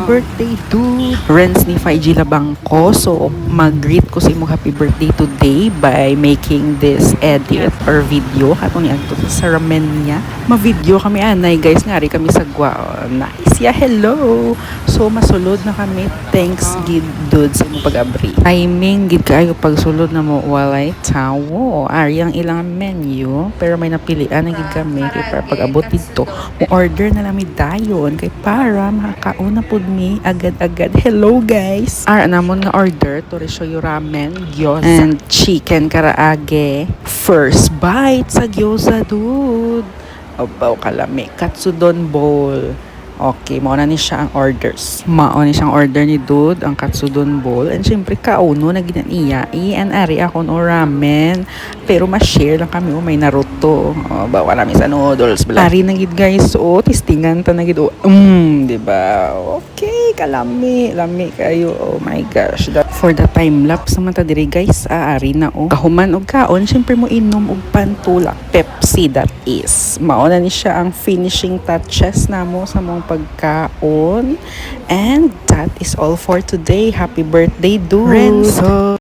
birthday dude! Rents ni 5G Labangko. So, mag-greet ko sa imo happy birthday today by making this edit or video. Katong niya sa ramen niya. Ma-video kami anay guys. Ngari kami sa gwa. Nice ya, hello! So, masulod na kami. Thanks gid dude sa imong pag-abri. Timing gid kayo pagsulod na mo walay tawo. Ari ang ilang menu. Pero may napilian na gid kami. Kaya para pag-abot dito, mo order na lami dayon. Kay para makakauna pod mi agad-agad. Hello guys! Ara namon nga order. Torishoyu ramen, gyoza, and chicken karaage. First bite sa gyoza dude. Abaw kalami. Katsudon bowl. Okay, mauna ni siya ang orders. Mauna ni siyang order ni Dude, ang katsudon bowl. And syempre, kauno na ginaniya. And ari ako no ramen. Pero ma-share lang kami. May Naruto. Bawa namin sa noodles. Ari na gid guys. Testingan ta na gid. Diba? Okay, kalami. Lami kayo. Oh my gosh. For the time lapse naman ta diri guys. Ari na Kahuman og kaon. Syempre mo inom og pantulak. Pepsi that is. Mauna ni siya ang finishing touches na mo sa mong pagkaon. And that is all for today. Happy birthday, dude! Renzo!